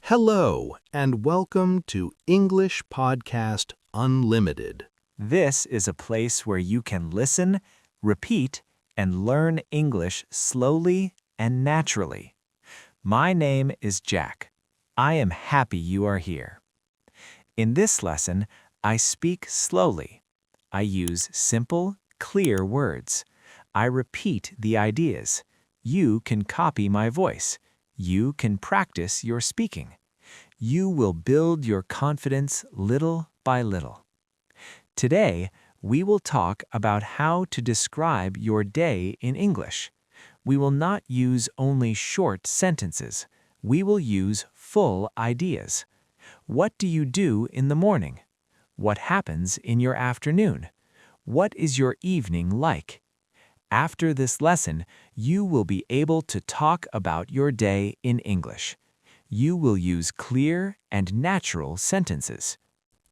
Hello, and welcome to English Podcast Unlimited. This is a place where you can listen, repeat, and learn English slowly and naturally. My name is Jack. I am happy you are here. In this lesson, I speak slowly. I use simple, clear words. I repeat the ideas. You can copy my voice. You can practice your speaking. You will build your confidence little by little. Today, we will talk about how to describe your day in English. We will not use only short sentences. We will use full ideas. What do you do in the morning? What happens in your afternoon? What is your evening like? After this lesson, you will be able to talk about your day in English. You will use clear and natural sentences.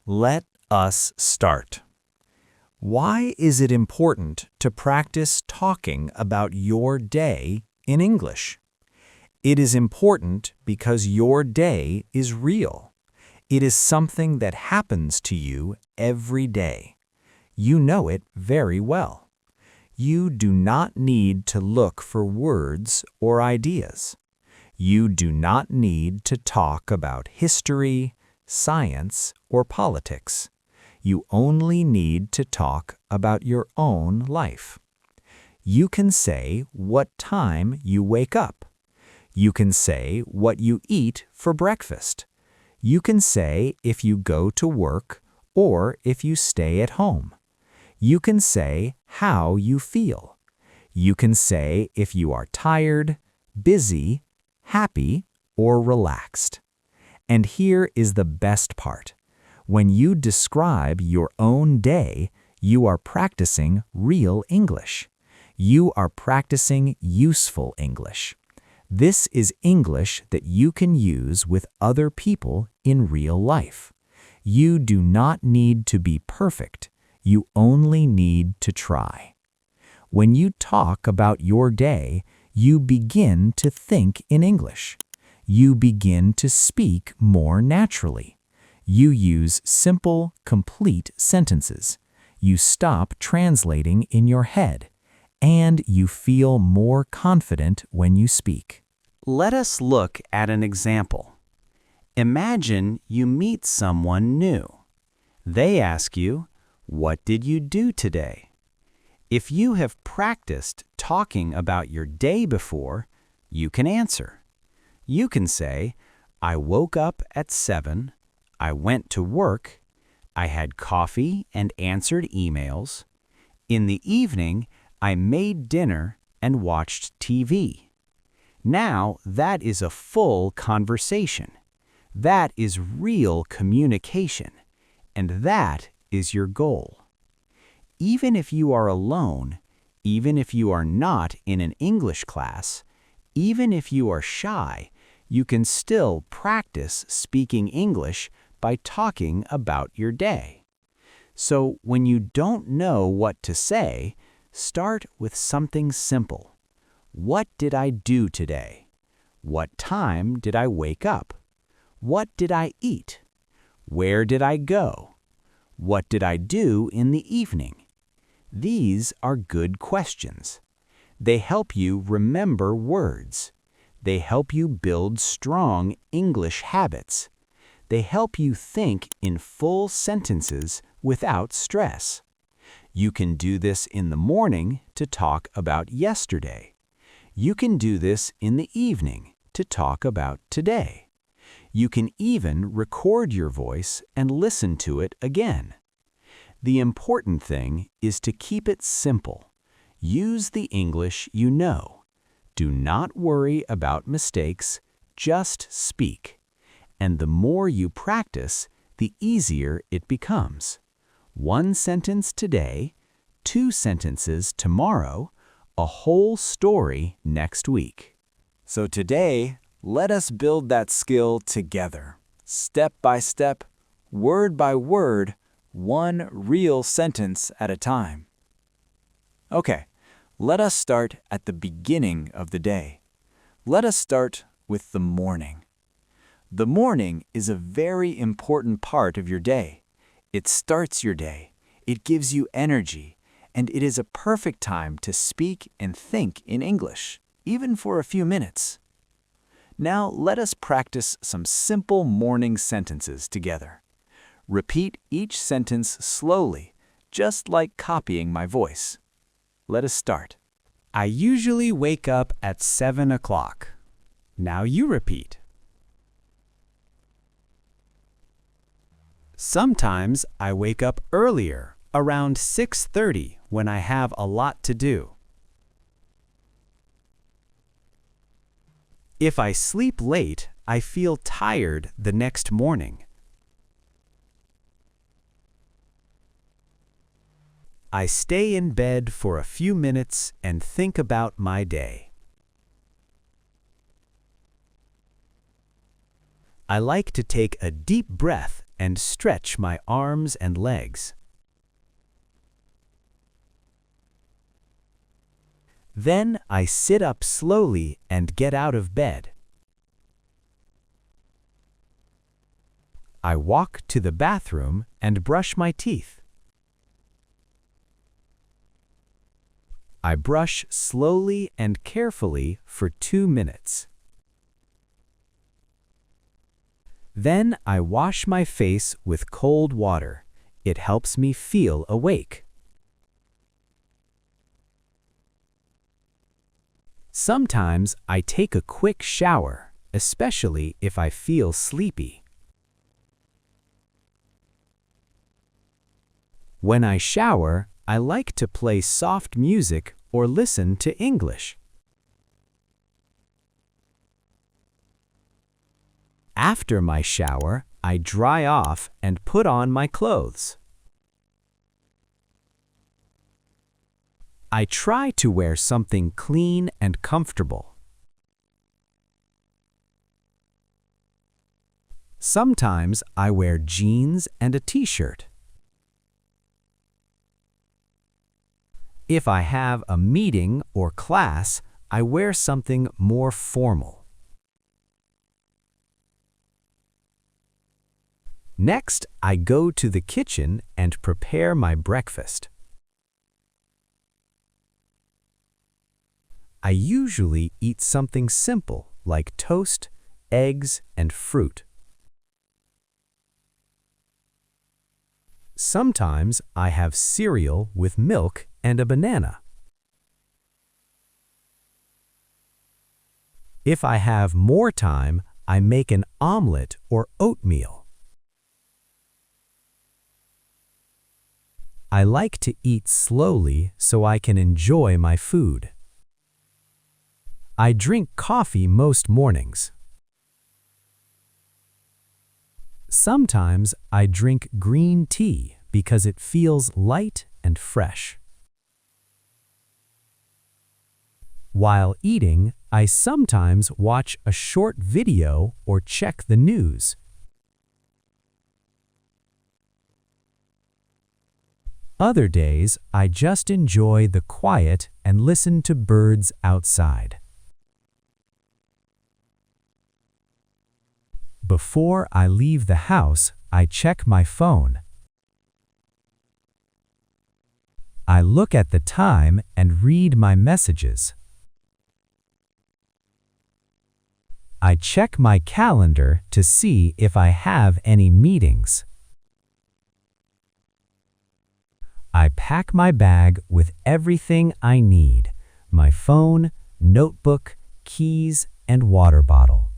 Let us start. Why is it important to practice talking about your day in English? It is important because your day is real. It is something that happens to you every day. You know it very well. You do not need to look for words or ideas. You do not need to talk about history, science, or politics. You only need to talk about your own life. You can say what time you wake up. You can say what you eat for breakfast. You can say if you go to work or if you stay at home. You can say how you feel. You can say if you are tired, busy, happy, or relaxed. And here is the best part. When you describe your own day, you are practicing real English. You are practicing useful English. This is English that you can use with other people in real life. You do not need to be perfect. You only need to try. When you talk about your day, you begin to think in English. You begin to speak more naturally. You use simple, complete sentences. You stop translating in your head, and you feel more confident when you speak. Let us look at an example. Imagine you meet someone new. They ask you, "What did you do today?" If you have practiced talking about your day before, you can answer. You can say, "I woke up at 7, I went to work, I had coffee and answered emails. In the evening, I made dinner and watched TV." Now, that is a full conversation. That is real communication, and that is your goal. Even if you are alone, even if you are not in an English class, even if you are shy, you can still practice speaking English by talking about your day. So when you don't know what to say, start with something simple. What did I do today? What time did I wake up? What did I eat? Where did I go? What did I do in the evening? These are good questions. They help you remember words. They help you build strong English habits. They help you think in full sentences without stress. You can do this in the morning to talk about yesterday. You can do this in the evening to talk about today. You can even record your voice and listen to it again. The important thing is to keep it simple. Use the English you know. Do not worry about mistakes, just speak. And the more you practice, the easier it becomes. 1 sentence today, 2 sentences tomorrow, a whole story next week. So today, let us build that skill together, step by step, word by word, one real sentence at a time. Okay, let us start at the beginning of the day. Let us start with the morning. The morning is a very important part of your day. It starts your day, it gives you energy, and it is a perfect time to speak and think in English, even for a few minutes. Now let us practice some simple morning sentences together. Repeat each sentence slowly, just like copying my voice. Let us start. I usually wake up at 7 o'clock. Now you repeat. Sometimes I wake up earlier, around 6:30 when I have a lot to do. If I sleep late, I feel tired the next morning. I stay in bed for a few minutes and think about my day. I like to take a deep breath and stretch my arms and legs. Then I sit up slowly and get out of bed. I walk to the bathroom and brush my teeth. I brush slowly and carefully for 2 minutes. Then I wash my face with cold water. It helps me feel awake. Sometimes I take a quick shower, especially if I feel sleepy. When I shower, I like to play soft music or listen to English. After my shower, I dry off and put on my clothes. I try to wear something clean and comfortable. Sometimes I wear jeans and a t-shirt. If I have a meeting or class, I wear something more formal. Next, I go to the kitchen and prepare my breakfast. I usually eat something simple like toast, eggs, and fruit. Sometimes I have cereal with milk and a banana. If I have more time, I make an omelet or oatmeal. I like to eat slowly so I can enjoy my food. I drink coffee most mornings. Sometimes I drink green tea because it feels light and fresh. While eating, I sometimes watch a short video or check the news. Other days, I just enjoy the quiet and listen to birds outside. Before I leave the house, I check my phone. I look at the time and read my messages. I check my calendar to see if I have any meetings. I pack my bag with everything I need: my phone, notebook, keys, and water bottle.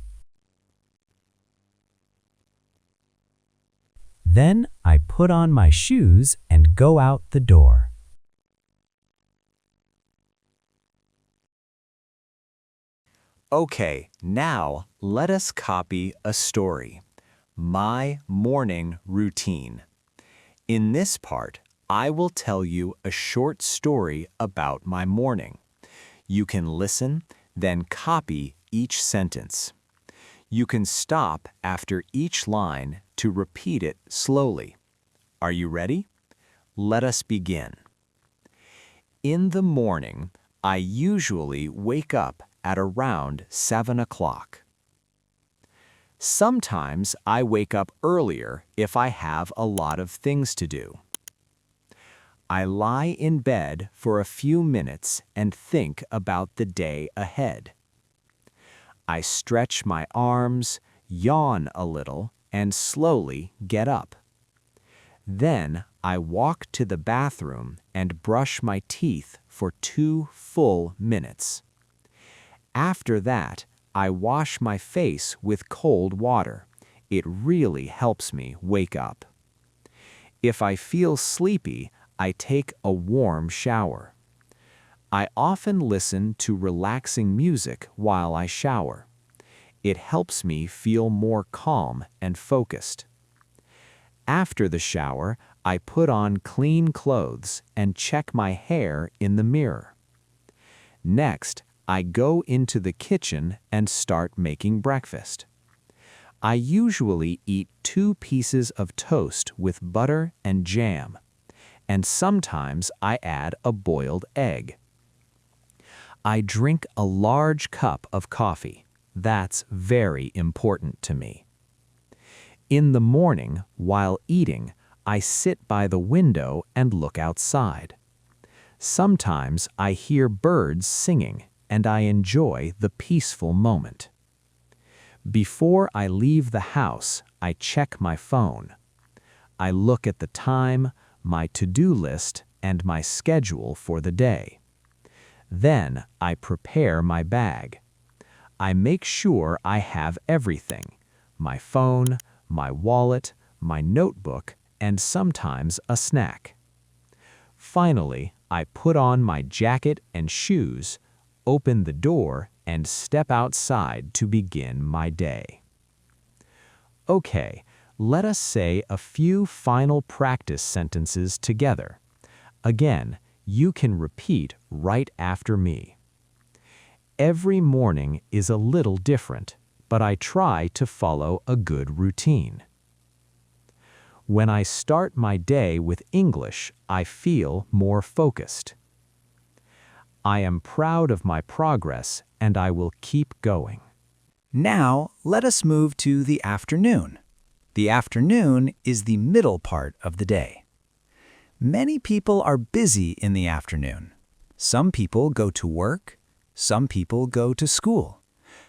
Then I put on my shoes and go out the door. Okay, now let us copy a story. My morning routine. In this part, I will tell you a short story about my morning. You can listen, then copy each sentence. You can stop after each line to repeat it slowly. Are you ready? Let us begin. In the morning, I usually wake up at around 7 o'clock. Sometimes I wake up earlier if I have a lot of things to do. I lie in bed for a few minutes and think about the day ahead. I stretch my arms, yawn a little, and slowly get up. Then I walk to the bathroom and brush my teeth for 2 full minutes. After that, I wash my face with cold water. It really helps me wake up. If I feel sleepy, I take a warm shower. I often listen to relaxing music while I shower. It helps me feel more calm and focused. After the shower, I put on clean clothes and check my hair in the mirror. Next, I go into the kitchen and start making breakfast. I usually eat 2 pieces of toast with butter and jam, and sometimes I add a boiled egg. I drink a large cup of coffee. That's very important to me. In the morning, while eating, I sit by the window and look outside. Sometimes I hear birds singing, and I enjoy the peaceful moment. Before I leave the house, I check my phone. I look at the time, my to-do list, and my schedule for the day. Then I prepare my bag. I make sure I have everything: my phone, my wallet, my notebook, and sometimes a snack. Finally, I put on my jacket and shoes, open the door, and step outside to begin my day. Okay, let us say a few final practice sentences together. Again, you can repeat right after me. Every morning is a little different, but I try to follow a good routine. When I start my day with English, I feel more focused. I am proud of my progress, and I will keep going. Now, let us move to the afternoon. The afternoon is the middle part of the day. Many people are busy in the afternoon. Some people go to work. Some people go to school.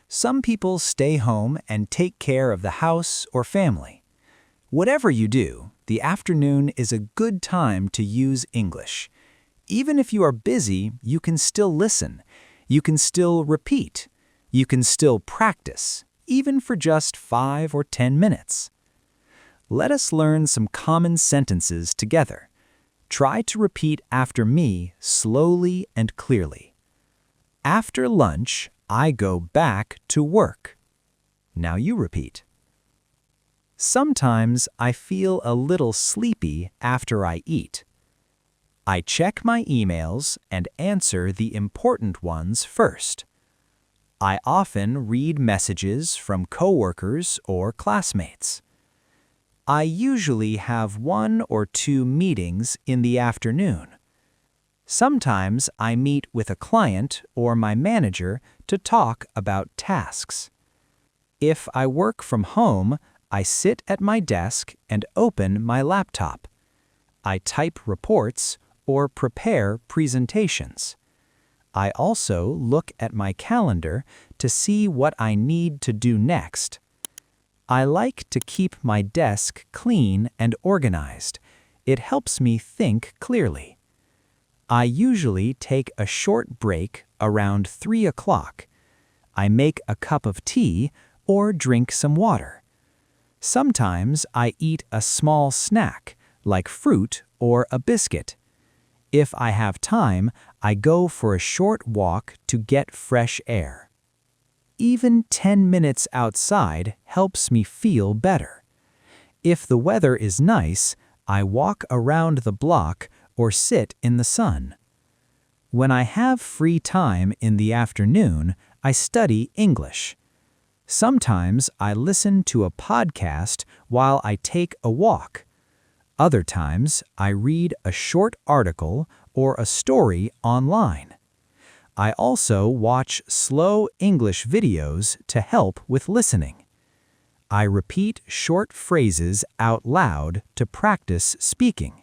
Some people stay home and take care of the house or family. Whatever you do, the afternoon is a good time to use English. Even if you are busy, you can still listen. You can still repeat. You can still practice, even for just 5 or 10 minutes. Let us learn some common sentences together. Try to repeat after me slowly and clearly. After lunch, I go back to work. Now you repeat. Sometimes I feel a little sleepy after I eat. I check my emails and answer the important ones first. I often read messages from coworkers or classmates. I usually have 1 or 2 meetings in the afternoon. Sometimes I meet with a client or my manager to talk about tasks. If I work from home, I sit at my desk and open my laptop. I type reports or prepare presentations. I also look at my calendar to see what I need to do next. I like to keep my desk clean and organized. It helps me think clearly. I usually take a short break around 3 o'clock. I make a cup of tea or drink some water. Sometimes I eat a small snack, like fruit or a biscuit. If I have time, I go for a short walk to get fresh air. Even 10 minutes outside helps me feel better. If the weather is nice, I walk around the block or sit in the sun. When I have free time in the afternoon, I study English. Sometimes I listen to a podcast while I take a walk. Other times, I read a short article or a story online. I also watch slow English videos to help with listening. I repeat short phrases out loud to practice speaking.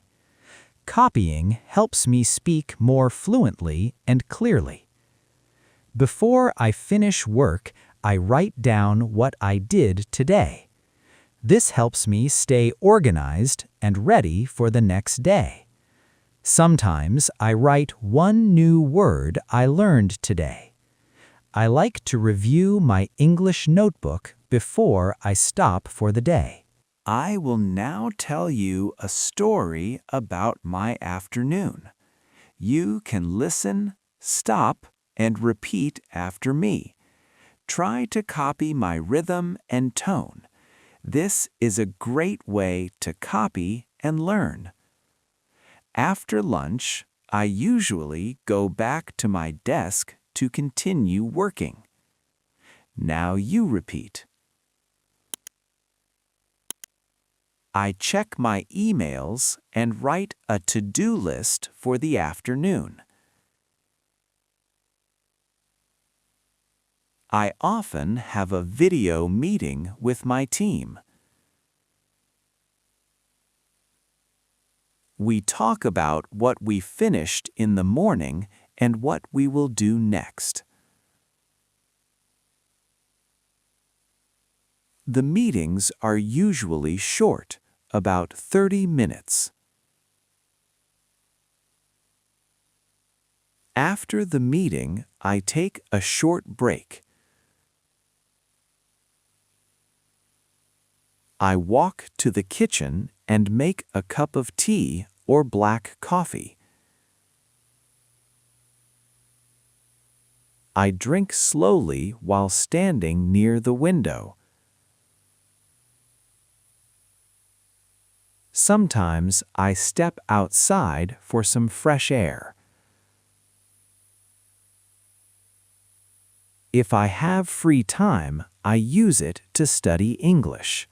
Copying helps me speak more fluently and clearly. Before I finish work, I write down what I did today. This helps me stay organized and ready for the next day. Sometimes I write one new word I learned today. I like to review my English notebook before I stop for the day. I will now tell you a story about my afternoon. You can listen, stop, and repeat after me. Try to copy my rhythm and tone. This is a great way to copy and learn. After lunch, I usually go back to my desk to continue working. Now you repeat. I check my emails and write a to-do list for the afternoon. I often have a video meeting with my team. We talk about what we finished in the morning and what we will do next. The meetings are usually short, about 30 minutes. After the meeting, I take a short break. I walk to the kitchen and make a cup of tea or black coffee. I drink slowly while standing near the window. Sometimes I step outside for some fresh air. If I have free time, I use it to study English.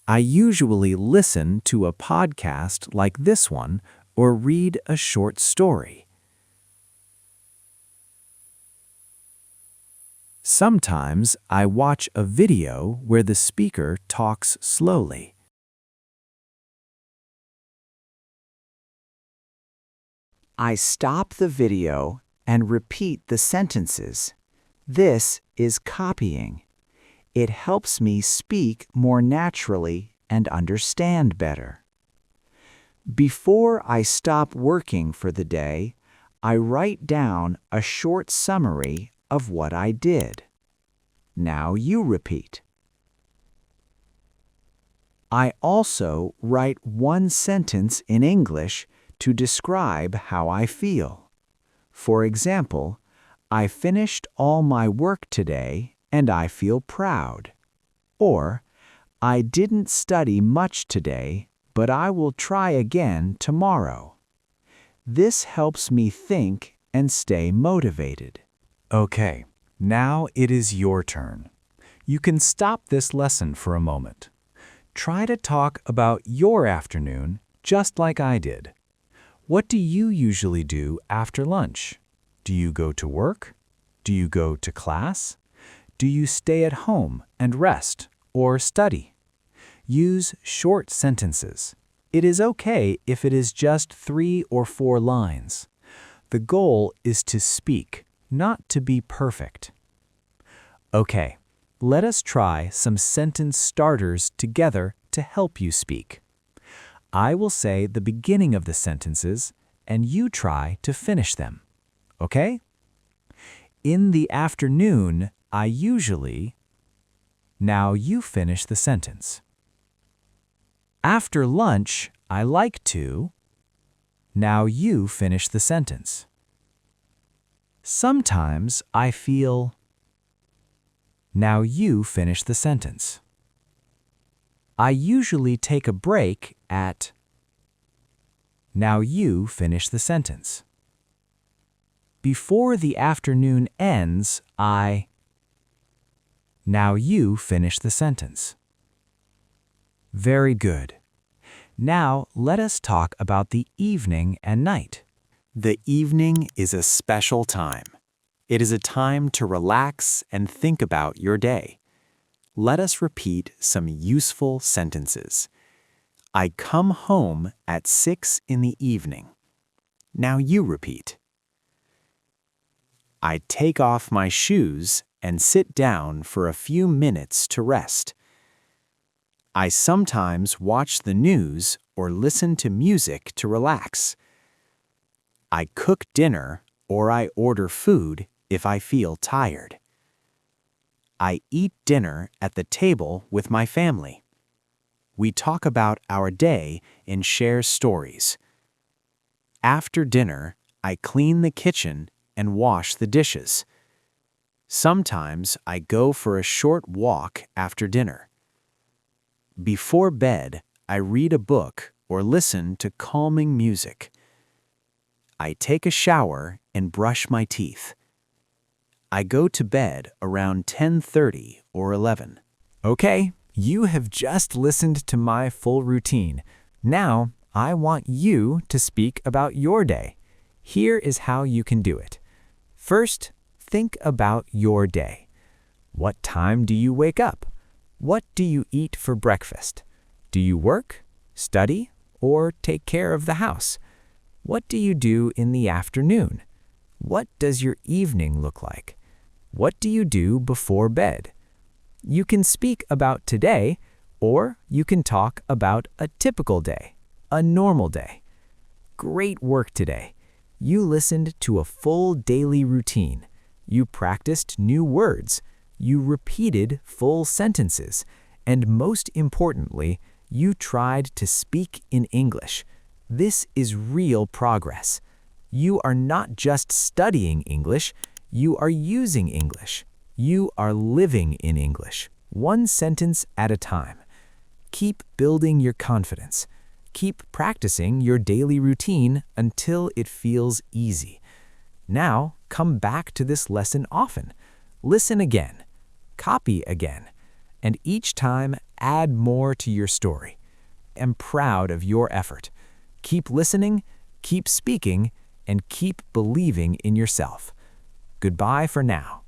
I usually listen to a podcast like this one or read a short story. Sometimes I watch a video where the speaker talks slowly. I stop the video and repeat the sentences. This is copying. It helps me speak more naturally and understand better. Before I stop working for the day, I write down a short summary of what I did. Now you repeat. I also write one sentence in English to describe how I feel. For example, I finished all my work today and I feel proud. Or, I didn't study much today, but I will try again tomorrow. This helps me think and stay motivated. Okay, now it is your turn. You can stop this lesson for a moment. Try to talk about your afternoon just like I did. What do you usually do after lunch? Do you go to work? Do you go to class? Do you stay at home and rest or study? Use short sentences. It is okay if it is just 3 or 4 lines. The goal is to speak, not to be perfect. Okay, let us try some sentence starters together to help you speak. I will say the beginning of the sentences, and you try to finish them. Okay? In the afternoon, I usually... Now you finish the sentence. After lunch, I like to... Now you finish the sentence. Sometimes I feel... Now you finish the sentence. I usually take a break at... Now you finish the sentence. Before the afternoon ends, I... Now you finish the sentence. Very good. Now let us talk about the evening and night. The evening is a special time. It is a time to relax and think about your day. Let us repeat some useful sentences. I come home at 6 in the evening. Now you repeat. I take off my shoes and sit down for a few minutes to rest. I sometimes watch the news or listen to music to relax. I cook dinner or I order food if I feel tired. I eat dinner at the table with my family. We talk about our day and share stories. After dinner, I clean the kitchen and wash the dishes. Sometimes I go for a short walk after dinner. Before bed, I read a book or listen to calming music. I take a shower and brush my teeth. I go to bed around 10:30 or 11. Okay, you have just listened to my full routine. Now, I want you to speak about your day. Here is how you can do it. First, think about your day. What time do you wake up? What do you eat for breakfast? Do you work, study, or take care of the house? What do you do in the afternoon? What does your evening look like? What do you do before bed? You can speak about today, or you can talk about a typical day, a normal day. Great work today. You listened to a full daily routine. You practiced new words. You repeated full sentences. And most importantly, you tried to speak in English. This is real progress. You are not just studying English, you are using English. You are living in English, one sentence at a time. Keep building your confidence. Keep practicing your daily routine until it feels easy. Now, come back to this lesson often. Listen again, copy again, and each time add more to your story. I'm proud of your effort. Keep listening, keep speaking, and keep believing in yourself. Goodbye for now.